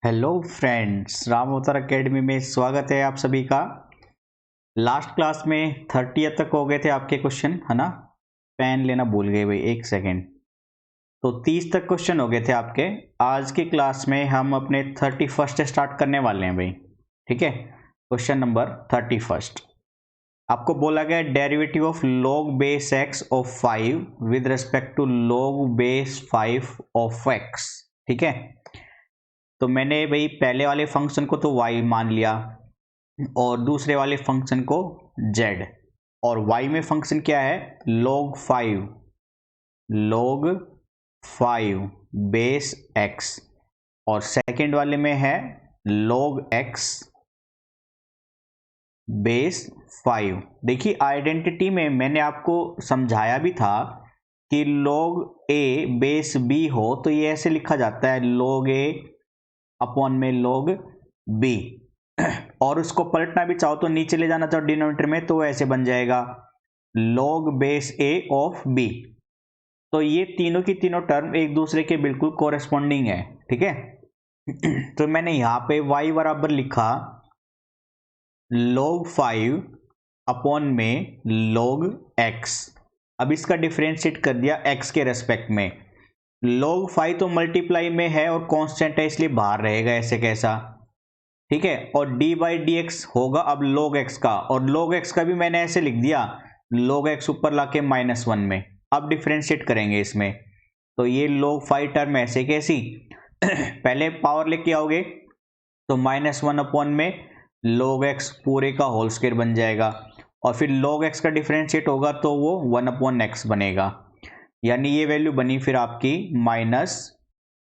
Hello friends, Ram अवतार academy में स्वागत है आप सभी का। लास्ट क्लास में 30 तक हो गए थे आपके क्वेश्चन, है ना। पेन लेना भूल गए भाई, एक सेकेंड। तो 30 तक क्वेश्चन हो गए थे आपके। आज की क्लास में हम अपने 31st स्टार्ट करने वाले हैं भाई, ठीक है। Question number 31। आपको बोला गया derivative of log base x of 5 with respect to log base 5 of x, ठीक है। तो मैंने भाई पहले वाले फंक्शन को तो y मान लिया और दूसरे वाले फंक्शन को z, और y में फंक्शन क्या है, log 5 बेस x, और सेकंड वाले में है log x बेस 5। देखिए आइडेंटिटी में मैंने आपको समझाया भी था कि log a बेस b हो तो ये ऐसे लिखा जाता है log a अपॉन में log b, और उसको पलटना भी चाहो तो नीचे ले जाना चाहो डिनोमिनेटर में तो ऐसे बन जाएगा log base a of b। तो ये तीनों की तीनों टर्म एक दूसरे के बिल्कुल कोरेस्पॉन्डिंग है, ठीक है। तो मैंने यहां पे y बराबर लिखा log 5 अपॉन में log x। अब इसका डिफरेंशिएट कर दिया x के रेस्पेक्ट में। log 5 तो मल्टीप्लाई में है और कांस्टेंट है इसलिए बाहर रहेगा ऐसे कैसा, ठीक है। और डी बाई डी एक्स होगा अब log x का, और log x का भी मैंने ऐसे लिख दिया log x ऊपर लाके -1 में। अब डिफरेंशिएट करेंगे इसमें, तो ये log 5 टर्म ऐसे कैसी पहले पावर लेके आओगे तो -1 अपॉन में log x पूरे का होल स्क्वायर बन जाएगा, और फिर log x का डिफरेंशिएट होगा तो वो 1 अपॉन x बनेगा। यानी ये वैल्यू बनी फिर आपकी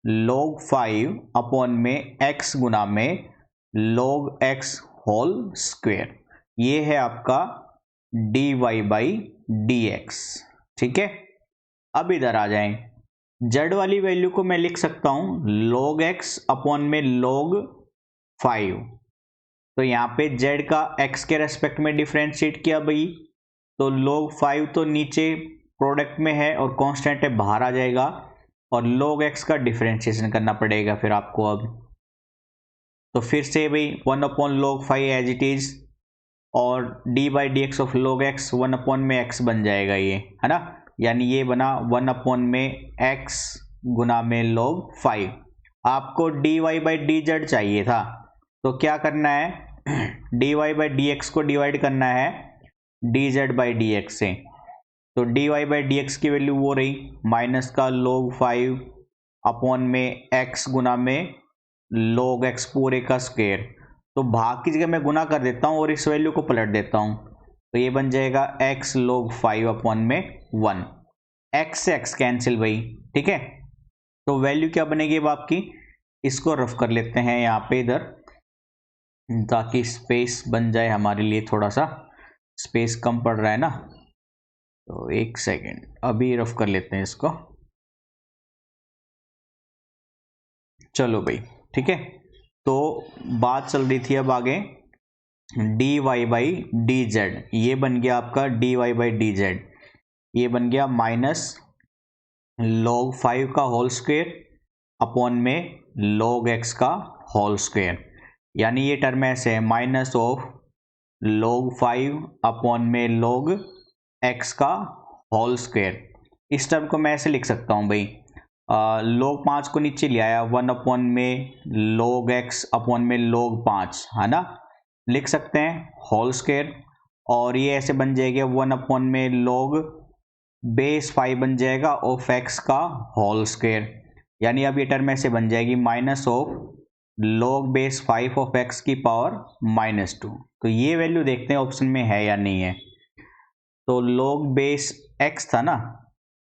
-log 5 अपॉन में x गुना में log x होल स्क्वायर। ये है आपका dy बाई dx, ठीक है। अब इधर आ जाएं, z वाली वैल्यू को मैं लिख सकता हूं log x अपॉन में log 5। तो यहाँ पे z का x के रेस्पेक्ट में डिफरेंशिएट किया भाई, तो log 5 तो नीचे प्रोडक्ट में है और कांस्टेंट है बाहर आ जाएगा, और log x का डिफरेंशिएशन करना पड़ेगा फिर आपको। अब तो फिर से भाई 1 upon log 5 as it is, और d by d x of log x 1 upon में x बन जाएगा ये, है ना। यानी ये बना 1 अपॉन में x गुना में log 5। आपको dy बाई डी जेड चाहिए था, तो क्या करना है dy बाई डी एक्स को डिवाइड करना है dz बाई डी एक्स से। तो dy बाई डी एक्स की वैल्यू वो रही माइनस का log 5 अपॉन में x गुना में log x पूरे का स्क्वायर। तो भाग की जगह मैं गुना कर देता हूं और इस वैल्यू को पलट देता हूं, तो ये बन जाएगा x log 5 अपॉन में 1। x से x कैंसिल भाई, ठीक है। तो वैल्यू क्या बनेगी अब आपकी, इसको रफ कर लेते हैं यहाँ पे इधर, ताकि स्पेस बन जाए हमारे लिए, थोड़ा सा स्पेस कम पड़ रहा है ना। तो एक सेकेंड, अभी रफ कर लेते हैं इसको। चलो भाई, ठीक है। तो बात चल रही थी अब आगे d y by d z, ये बन गया आपका d y by d z, ये बन गया माइनस log 5 का होल स्क्वायर अपॉन में log x का होल स्क्वायर। यानी ये टर्म ऐसे है माइनस ऑफ log 5 अपॉन में log x का होल स्क्वायर। इस टर्म को मैं ऐसे लिख सकता हूँ भाई, log 5 को नीचे ले आया 1 अपॉन में log x अपॉन में log 5, है ना, लिख सकते हैं होल स्क्वायर। और ये ऐसे बन जाएगा 1 अपॉन में log बेस 5 बन जाएगा ऑफ x का होल स्क्वायर। यानी अब ये टर्म ऐसे बन जाएगी minus of log base 5 of x की पावर -2। तो ये वैल्यू देखते हैं ऑप्शन में है या नहीं है। तो log बेस x था ना,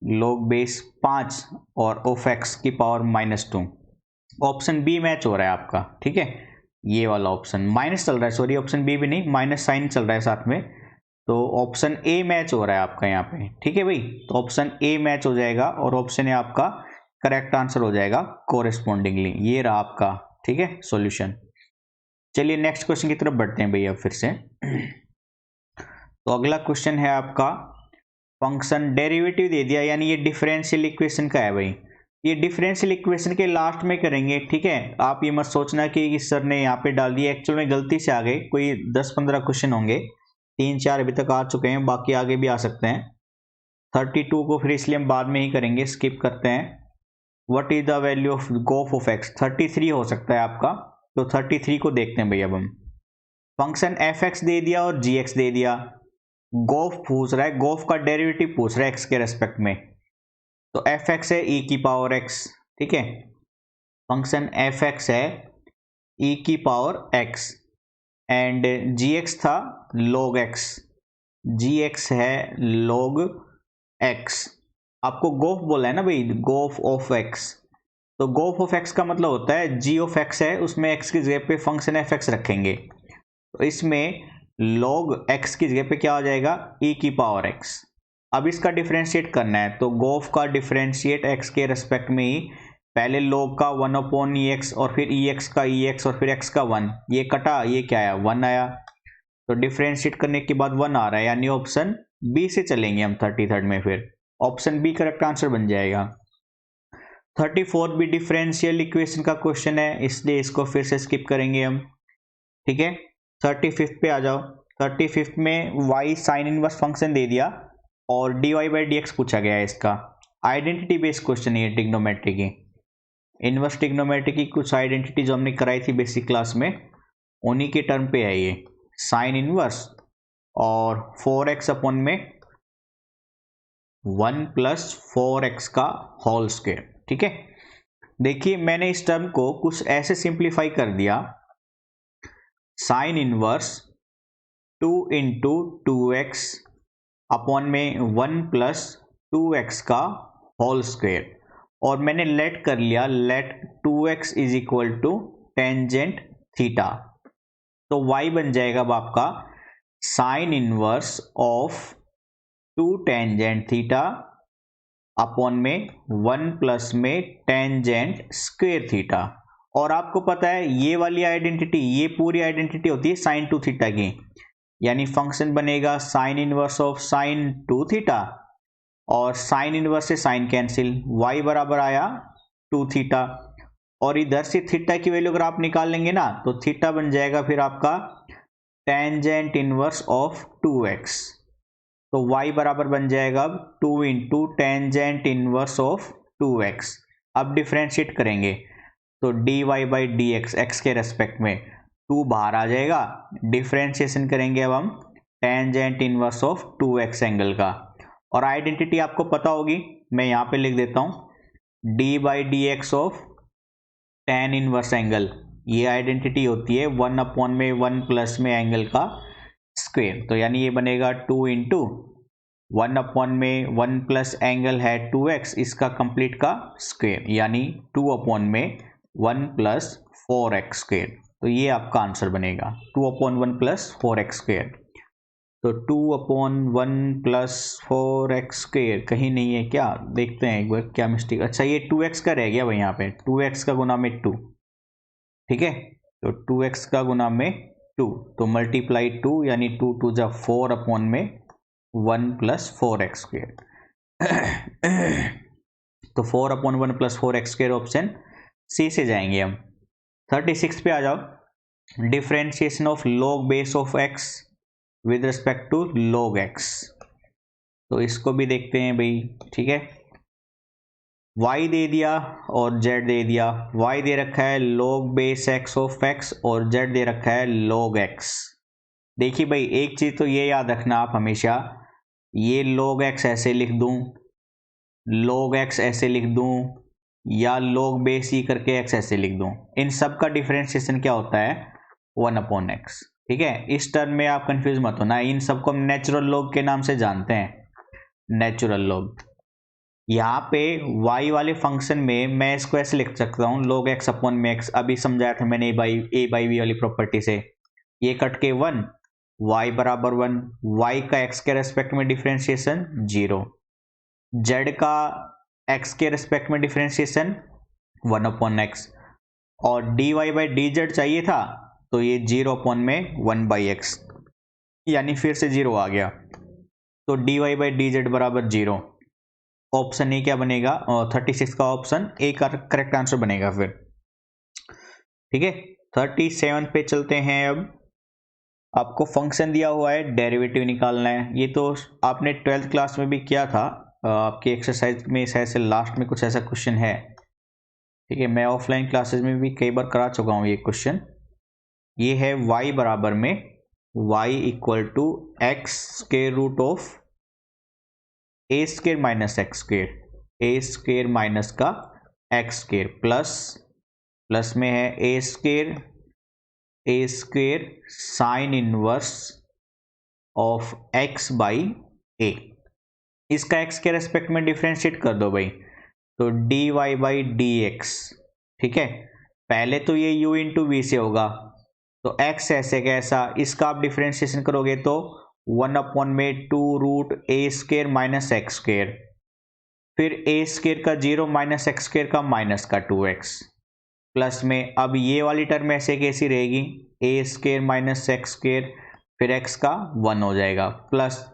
log बेस 5 और ऑफ x की पावर -2, ऑप्शन बी मैच हो रहा है आपका, ठीक है। ये वाला ऑप्शन माइनस चल रहा है, सॉरी ऑप्शन बी भी नहीं, माइनस साइन चल रहा है साथ में, तो ऑप्शन ए मैच हो रहा है आपका यहाँ पे, ठीक है भाई। तो ऑप्शन ए मैच हो जाएगा और ऑप्शन ए आपका करेक्ट आंसर हो जाएगा कोरेस्पॉन्डिंगली। ये रहा आपका, ठीक है, सॉल्यूशन। चलिए नेक्स्ट क्वेश्चन की तरफ बढ़ते हैं भैया फिर से। तो अगला क्वेश्चन है आपका, फंक्शन डेरिवेटिव दे दिया, यानी ये डिफरेंशियल इक्वेशन का है भाई। ये डिफरेंशियल इक्वेशन के लास्ट में करेंगे, ठीक है। आप ये मत सोचना कि सर ने यहाँ पे डाल दिया, एक्चुअल में गलती से आ गए। कोई 10-15 क्वेश्चन होंगे, 3-4 अभी तक आ चुके हैं, बाकी आगे भी आ सकते हैं। 32 को फिर इसलिए हम बाद में ही करेंगे, स्किप करते हैं। What is the value of गोफ ऑफ एक्स, 33 हो सकता है आपका, तो 33 को देखते हैं भाई। अब हम फंक्शन एफ एक्स दे दिया और जी एक्स दे दिया, गोफ पूछ रहा है, गोफ का डेरिवेटिव पूछ रहा है एक्स के रेस्पेक्ट में, तो एफ एक्स है ई की पावर एक्स, ठीक है। फंक्शन एफ एक्स है ई की power x and g x था log एक्स, जी एक्स है log एक्स। आपको गोफ बोला है ना भाई, गोफ ऑफ एक्स, तो गोफ ऑफ एक्स का मतलब होता है जी ऑफ एक्स है, उसमें एक्स की जगह पे फंक्शन एफ एक्स रखेंगे, तो इसमें log एक्स की जगह पे क्या हो जाएगा, ई की पावर एक्स। अब इसका डिफरेंशिएट करना है, तो गोफ का डिफरेंशिएट एक्स के रेस्पेक्ट में ही, पहले log का 1/ex और फिर ex का ex और फिर x का 1, ये कटा, ये क्या आया 1 आया, तो डिफरेंशिएट करने के बाद 1 आ रहा है, यानी ऑप्शन बी से चलेंगे हम 33rd में, फिर ऑप्शन बी करेक्ट आंसर बन जाएगा। 34 भी डिफरेंशियल इक्वेशन का क्वेश्चन है, इसलिए इसको फिर से स्किप करेंगे हम, ठीक है। 35 पे आ जाओ। 35 में y साइन इनवर्स फंक्शन दे दिया और dy/dx पूछा गया है। इसका आइडेंटिटी बेस्ड क्वेश्चन है, ट्रिग्नोमेट्री की, इनवर्स ट्रिग्नोमेट्री की कुछ आइडेंटिटी जो हमने कराई थी बेसिक क्लास में, उन्हीं के टर्म पे है ये, साइन इनवर्स और 4x अपॉन में 1 + 4x का होल स्क्वायर, ठीक है। देखिए मैंने इस टर्म को कुछ ऐसे सिंप्लीफाई कर दिया, साइन इनवर्स 2 × 2x अपॉन में 1 + 2x का होल स्क्वायर, और मैंने लेट कर लिया, लेट 2x = टेंजेंट थीटा, तो y बन जाएगा अब आपका sign inverse of 2 tangent theta upon में 1 + में टेंजेंट स्क्वायर थीटा। और आपको पता है ये वाली आइडेंटिटी, ये पूरी आइडेंटिटी होती है साइन 2 थीटा की, यानी फंक्शन बनेगा sign inverse of sine 2 theta और साइन इनवर्स से साइन कैंसिल, y बराबर आया 2 थीटा, और इधर से थीटा की वैल्यू अगर आप निकाल लेंगे ना, तो थीटा बन जाएगा फिर आपका टेंजेंट इनवर्स ऑफ 2x, तो y बराबर बन जाएगा अब 2 × टेंजेंट इनवर्स ऑफ 2x। अब डिफरेंशिएट करेंगे, तो dy/dx x के रेस्पेक्ट में 2 बाहर आ जाएगा, डिफरेंशिएशन करेंगे अब हम tangent inverse of 2x angle का, और आइडेंटिटी आपको पता होगी, मैं यहाँ पे लिख देता हूँ dy/dx of tan inverse angle, ये आइडेंटिटी होती है 1/1 + में एंगल का स्क्वायर, तो यानी ये बनेगा 2 × 1/1 + एंगल है 2x, इसका कंप्लीट का स्क्वायर, यानी 2/1 + 4x स्क्वायर, तो ये आपका आंसर बनेगा 2/1 + 4x स्क्वायर। तो 2/1 + 4x स्क्वायर कहीं नहीं है क्या, देखते हैं एक बार क्या मिस्टेक, अच्छा ये 2x का रह गया भाई, यहाँ पे 2x का गुना में 2, ठीक है, तो 2x का गुना में 2, तो मल्टीप्लाई 2, यानी 2 × 2 = 4/1 + 4x स्क्वायर, तो 4/1 + 4x स्क्वायर ऑप्शन सी से जाएंगे हम। 36 पे आ जाओ, differentiation of log base of x with respect to log x, तो इसको भी देखते हैं भाई, ठीक है। y दे दिया और z दे दिया, y दे रखा है log base x of x और z दे रखा है log x। देखिए भाई एक चीज तो ये याद रखना आप हमेशा, ये log x ऐसे लिख दूं, log x ऐसे लिख दूं, या log बेस e करके x ऐसे लिख दूं, इन सब का डिफरेंशिएशन क्या होता है 1/x, ठीक है। इस टर्म में आप कंफ्यूज मत होना, इन सबको हम नेचुरल लॉग के नाम से जानते हैं, नेचुरल लॉग। यहाँ पे y वाले फंक्शन में मैं इसको ऐसे लिख सकता हूँ log x/x, अभी समझाया था मैंने a/b वाली प्रॉपर्टी से, ये कट के 1, y बराबर 1, y का x के रेस्पेक्ट में डिफरेंशिएशन 0, z का x के रेस्पेक्ट में डिफरेंशिएशन 1/x, और dy/dz चाहिए था, तो ये 0/1/x, यानी फिर से 0 आ गया, तो dy/dz बराबर 0, ऑप्शन ए क्या बनेगा, 36 का ऑप्शन ए का करेक्ट आंसर बनेगा फिर। ठीक है, 37 पे चलते हैं। अब आपको फंक्शन दिया हुआ है, डेरिवेटिव निकालना है। ये तो आपने 12th क्लास में भी किया था, आपकी एक्सरसाइज में शायद से लास्ट में कुछ ऐसा क्वेश्चन है। ठीक है, मैं ऑफलाइन क्लासेस में भी कई बार करा चुका हूँ ये क्वेश्चन। ये है y बराबर में y equal to x square root of a square minus x square, a square minus का एक्स स्क्वायर प्लस में है a square sine inverse of x by a. इसका एक्स के रेस्पेक्ट में डिफ्रेंशिएट कर दो भाई, तो d y by d x. ठीक है, पहले तो ये u इंटू वी से होगा, तो x ऐसे कैसा, इसका आप डिफ्रेंशिएशन करोगे तो 1 अपॉन में 2 root a square minus x square, फिर ए स्क्वायर का 0 माइनस एक्स स्क्वायर का माइनस का 2x, प्लस में अब ये वाली टर्म ऐसे कैसी रहेगी, ए स्क्वायर माइनस एक्स स्क्वायर, फिर x का 1 हो जाएगा, प्लस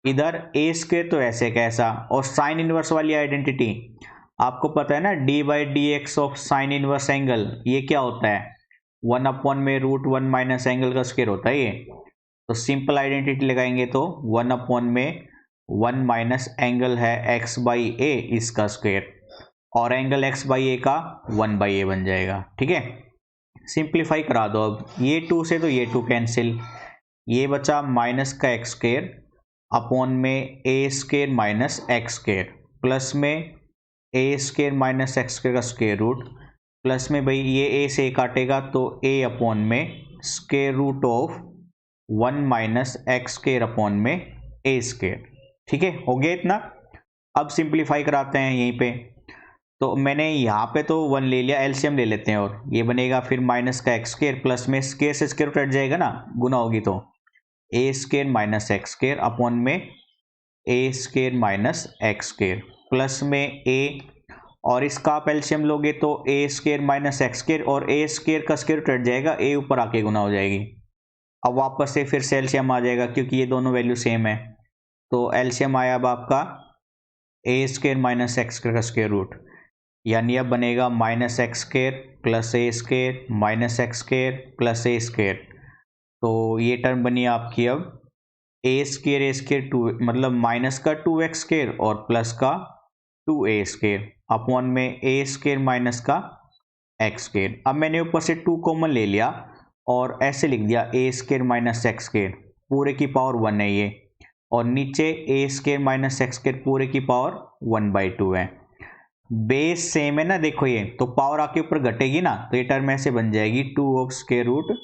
इधर ए स्क्वायर तो ऐसे कैसा, और साइन इनवर्स वाली आइडेंटिटी आपको पता है ना, D by d x of sine inverse angle, ये क्या होता है 1 अपॉन में रूट 1 माइनस एंगल का स्क्वायर होता है ये। तो सिंपल आइडेंटिटी लगाएंगे तो 1 अपॉन में 1 माइनस एंगल है x बाई ए, इसका स्क्वायर, और एंगल x बाई ए का 1 बाई ए बन जाएगा। ठीक है, सिंप्लीफाई करा दो। अब ये 2 से तो ये 2 कैंसिल, ये बचा माइनस का एक्स स्क्वायर अपॉन में a square minus x square, plus में a square minus x square का स्क्वायर रूट, प्लस में भाई ये ए से काटेगा तो ए अपॉन में square root of 1 minus x square upon में ए स्क्वायर। ठीक है, हो गया इतना। अब सिंप्लीफाई कराते हैं यहीं पे, तो मैंने यहाँ पे तो 1 ले लिया, एलसीएम ले लेते हैं, और ये बनेगा फिर माइनस का एक्स स्क्वायर, प्लस में स्क्वायर से स्क्वायर रूट हट जाएगा ना, गुना होगी तो a square minus x square upon में a square minus x square, plus में ए, और इसका आप एलसीएम लोगे तो a square minus x square, और ए स्क्वायर का स्क्वायर रूट हट जाएगा, ए ऊपर आके गुना हो जाएगी। अब वापस से फिर से एलसीएम आ जाएगा क्योंकि ये दोनों वैल्यू सेम है, तो एलसीएम आया अब आपका a square minus x square का स्क्वायर रूट, यानी अब बनेगा minus x square plus a square minus x square plus a square. तो ये टर्म बनी आपकी अब ए स्क्वायर 2, मतलब माइनस का 2x स्क्वायर और प्लस का 2a स्क्वायर अपॉन में ए स्क्वायर माइनस का एक्स स्क्वायर। अब मैंने ऊपर से 2 कॉमन ले लिया और ऐसे लिख दिया ए स्क्वायर माइनस एक्स स्क्वायर पूरे की पावर 1 है ये, और नीचे ए स्क्वायर माइनस एक्स स्क्वायर पूरे की पावर 1/2 है। बेस सेम है ना, देखो ये तो पावर आके ऊपर घटेगी ना, तो ये टर्म ऐसे बन जाएगी 2 of square root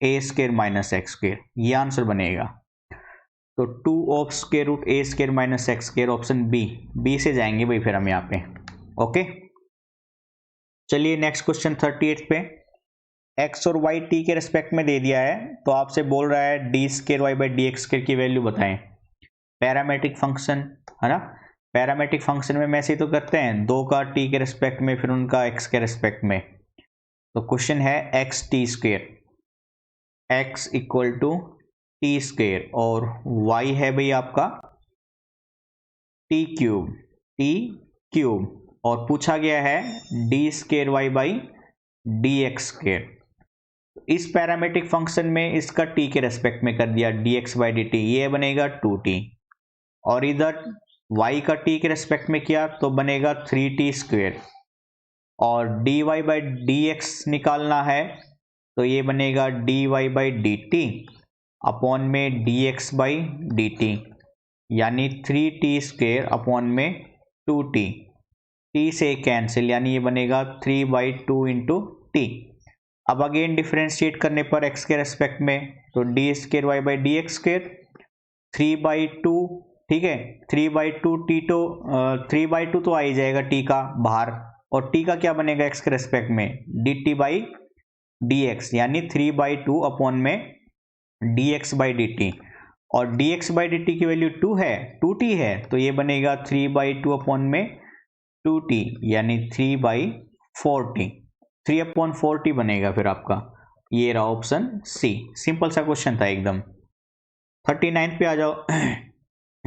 a square minus x square, ये आंसर बनेगा। तो 2 of square root a square minus x square, option b से जाएंगे भाई फिर हम यहाँ पे। ओके, चलिए नेक्स्ट क्वेश्चन 38 पे। एक्स और वाई टी के रेस्पेक्ट में दे दिया है, तो आपसे बोल रहा है d square y by d x square की वैल्यू बताएं। पैरामेट्रिक फंक्शन है ना, पैरामेट्रिक फंक्शन में ऐसे तो करते हैं, 2 का टी के रेस्पेक्ट में फिर उनका एक्स के रेस्पेक्ट में। तो क्वेश्चन है x t square, x equal to t square, और वाई है भाई आपका टी क्यूब, और पूछा गया है d square y by d x square. इस पैरामेट्रिक फंक्शन में इसका टी के रेस्पेक्ट में कर दिया d x by d t, ये बनेगा 2t, और इधर y का t के रेस्पेक्ट में किया तो बनेगा 3t स्क्वायर, और dy बाई डी एक्स निकालना है तो ये बनेगा dy by d T upon में dx बाई डी टी, यानी 3t स्क्वायर अपॉन में 2t, t से कैंसिल, यानी ये बनेगा 3/2 इंटू टी। अब अगेन डिफरेंशिएट करने पर x के रेस्पेक्ट में, तो d square y by d x square 3/2, ठीक है 3/2 टी, तो 3/2 तो आ ही जाएगा t का बाहर, और t का क्या बनेगा x के रेस्पेक्ट में D T by d x, यानी 3/2 अपॉन में dx बाई डी टी, और dx बाई डी टी की वैल्यू 2t है, तो ये बनेगा 3/2 अपॉन में 2t, यानी 3/4t, 3/4t बनेगा फिर आपका। ये रहा ऑप्शन सी, सिंपल सा क्वेश्चन था एकदम। 39 पे आ जाओ।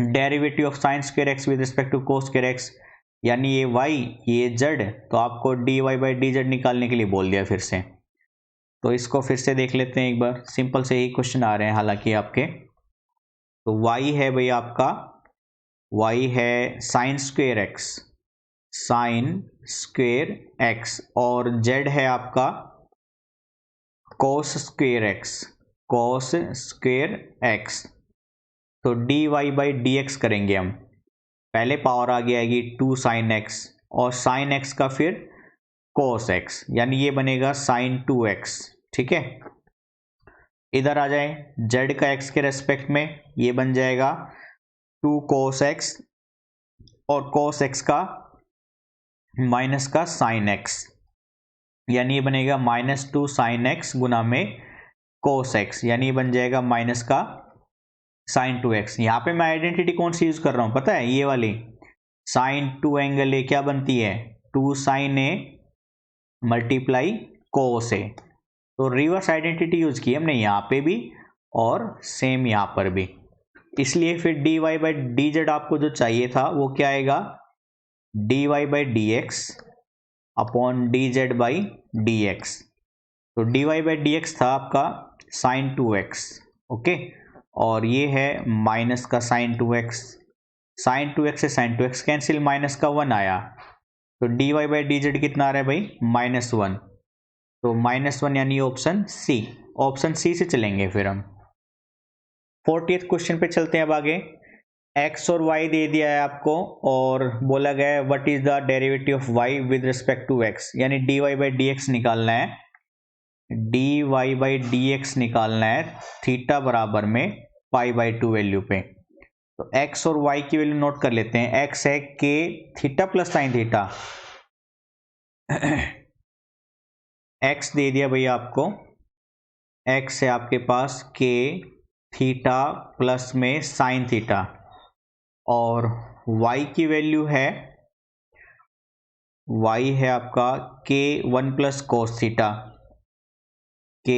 Derivative of sine square x with respect to cos square x, यानी ये y ये z, तो आपको dy बाई डी जेड निकालने के लिए बोल दिया फिर से। तो इसको फिर से देख लेते हैं एक बार, सिंपल से ही क्वेश्चन आ रहे हैं हालांकि आपके। तो y है भाई आपका, y है sign square x, sign square x, और z है आपका कोस स्क्वायर एक्स, कोस स्क्वायर एक्स। तो dy बाई डी एक्स करेंगे हम, पहले पावर आगे आएगी 2 साइन एक्स, और साइन एक्स का फिर कोस एक्स, यानी ये बनेगा साइन 2x। ठीक है, इधर आ जाए z का x के रेस्पेक्ट में, ये बन जाएगा 2 कोस एक्स, और कोस एक्स का माइनस का साइन एक्स, यानी ये बनेगा -2 साइन एक्स गुना में कोस एक्स, यानी ये बन जाएगा माइनस का साइन 2x। यहाँ पे मैं आइडेंटिटी कौन सी यूज कर रहा हूँ पता है, ये वाली, साइन 2 एंगल ए क्या बनती है, 2 साइन ए मल्टीप्लाई कोस ए। तो रिवर्स आइडेंटिटी यूज की हमने यहाँ पे भी और सेम यहाँ पर भी, इसलिए फिर dy बाई डी जेड आपको जो चाहिए था वो क्या आएगा, dy by d x upon D Z by d x. तो dy बाई डी एक्स था आपका साइन 2x, ओके, और ये है माइनस का साइन 2x, साइन 2x से साइन 2x कैंसिल, माइनस का 1 आया, तो dy बाई डी जेड कितना आ रहा है भाई, -1। तो -1 यानी ऑप्शन सी, ऑप्शन सी से चलेंगे फिर हम। 40th क्वेश्चन पे चलते हैं अब आगे। x और y दे दिया है आपको, और बोला गया है what is the derivative of y with respect to x, यानी dy बाई डी एक्स निकालना है, dy बाई डी एक्स निकालना है थीटा बराबर में π/2 वैल्यू पे। तो x और y की वैल्यू नोट कर लेते हैं, x है k theta plus sine theta, x दे दिया भैया आपको, x है आपके पास k थीटा प्लस में साइन थीटा, और y की वैल्यू है, y है आपका k 1 plus cos theta, k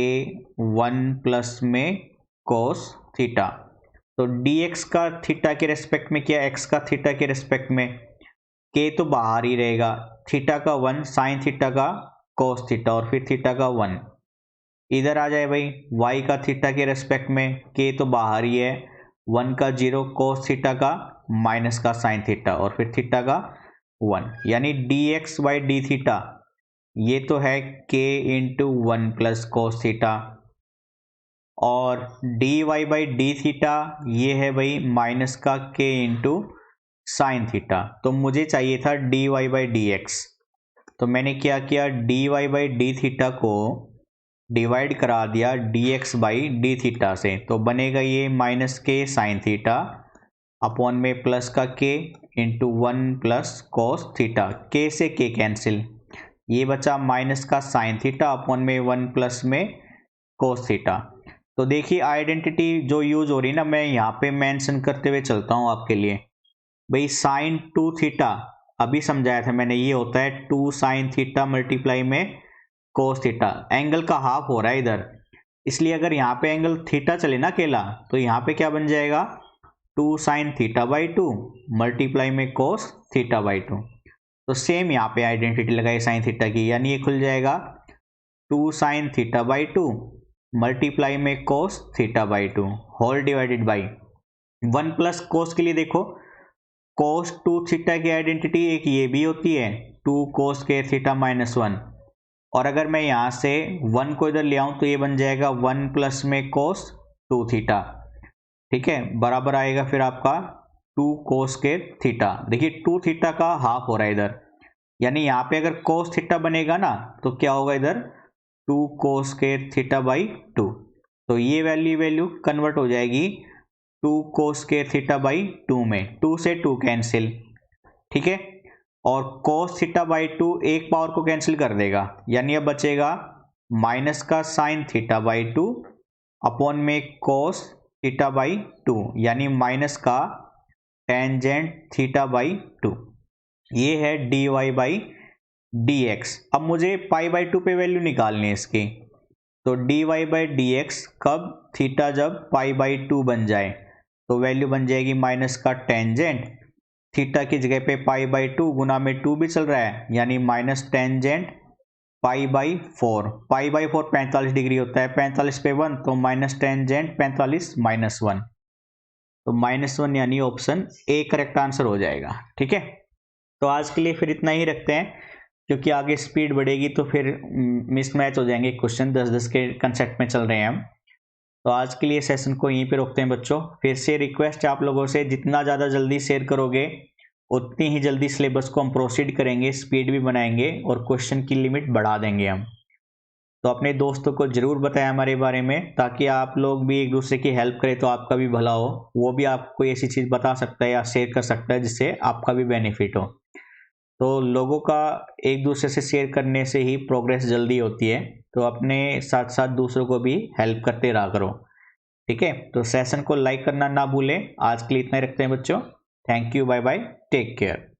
1 plus में कोस थीटा। तो dx का थीटा के रेस्पेक्ट में क्या, x का थीटा के रेस्पेक्ट में, k तो बाहर ही रहेगा, थीटा का 1 साइन थीटा का कोस थीटा, और फिर थीटा का 1 इधर आ जाए भाई, y का थीटा के रेस्पेक्ट में k तो बाहर ही है, 1 का 0 कोस थीटा का माइनस का साइन थीटा, और फिर थीटा का 1, यानी dx बाई डी थीटा ये तो है k into 1 plus cos theta, और dy बाई डी थीटा ये है भाई माइनस का k इंटू साइन थीटा। तो मुझे चाहिए था dy बाई डी एक्स, तो मैंने क्या किया, dy बाई डी थीटा को डिवाइड करा दिया dx बाई डी थीटा से, तो बनेगा ये माइनस के साइन थीटा अपॉन में प्लस का k into 1 plus cos theta, k से k कैंसिल, ये बचा माइनस का साइन थीटा अपॉन में 1 प्लस में कोस थीटा। तो देखिए आइडेंटिटी जो यूज हो रही है ना, मैं यहाँ पे मेंशन करते हुए चलता हूँ आपके लिए भाई, साइन 2 थीटा अभी समझाया था मैंने, ये होता है 2 साइन थीटा मल्टीप्लाई में कोस थीटा, एंगल का हाफ हो रहा है इधर, इसलिए अगर यहाँ पे एंगल थीटा चले ना अकेला, तो यहाँ पे क्या बन जाएगा, 2 साइन थीटा बाई 2 मल्टीप्लाई में कोस थीटा बाई 2। तो सेम यहाँ पे आइडेंटिटी लगाई साइन थीटा की, यानी ये खुल जाएगा 2 साइन थीटा बाई 2 मल्टीप्लाई में cos theta by 2 whole divided by 1 plus cos के लिए देखो, कोस 2 थीटा की आइडेंटिटी एक ये भी होती है 2 कोस के थीटा माइनस 1, और अगर मैं यहाँ से 1 को इधर ले आऊँ तो ये बन जाएगा 1 प्लस में कोस 2 थीटा, ठीक है, बराबर आएगा फिर आपका 2 कोस के थीटा। देखिए 2 थीटा का हाफ हो रहा है इधर, यानी यहाँ पे अगर कोस थीटा बनेगा ना तो क्या होगा इधर 2 कोस के थीटा बाई 2, तो ये वैल्यू कन्वर्ट हो जाएगी 2 कोस के थीटा बाई 2 में, 2 से 2 कैंसिल, ठीक है, और कोस थीटा बाई 2 एक पावर को कैंसिल कर देगा, यानी अब बचेगा माइनस का साइन थीटा बाई 2 अपॉन में कोस थीटा बाई 2, यानी माइनस का टेंजेंट थीटा बाई 2, ये है dy बाई डी एक्स। अब मुझे π/2 पे वैल्यू निकालनी है इसकी, तो dy बाई डी एक्स कब, थीटा जब π/2 बन जाए, तो वैल्यू बन जाएगी माइनस का टेंजेंट थीटा की जगह पे π/2 गुना में 2 भी चल रहा है, यानी माइनस टेंजेंट π/4। π/4 45 डिग्री होता है, 45 पे 1 तो माइनस टेंजेंट 45 -1, तो -1 यानी ऑप्शन ए करेक्ट आंसर हो जाएगा। ठीक है, तो आज के लिए फिर इतना ही रखते हैं, क्योंकि आगे स्पीड बढ़ेगी तो फिर मिसमैच हो जाएंगे क्वेश्चन, 10-10 के कंसेप्ट में चल रहे हैं हम। तो आज के लिए सेशन को यहीं पे रोकते हैं बच्चों। फिर से रिक्वेस्ट है आप लोगों से, जितना ज़्यादा जल्दी शेयर करोगे उतनी ही जल्दी सिलेबस को हम प्रोसीड करेंगे, स्पीड भी बनाएंगे और क्वेश्चन की लिमिट बढ़ा देंगे हम। तो अपने दोस्तों को ज़रूर बताएं हमारे बारे में, ताकि आप लोग भी एक दूसरे की हेल्प करें तो आपका भी भला हो। वो भी आपको ऐसी चीज़ बता सकता है या शेयर कर सकता है जिससे आपका भी बेनिफिट हो। तो लोगों का एक दूसरे से शेयर करने से ही प्रोग्रेस जल्दी होती है, तो अपने साथ साथ दूसरों को भी हेल्प करते रहा करो। ठीक है, तो सेशन को लाइक करना ना भूलें। आज के लिए इतना ही रखते हैं बच्चों। Thank you, bye bye, take care.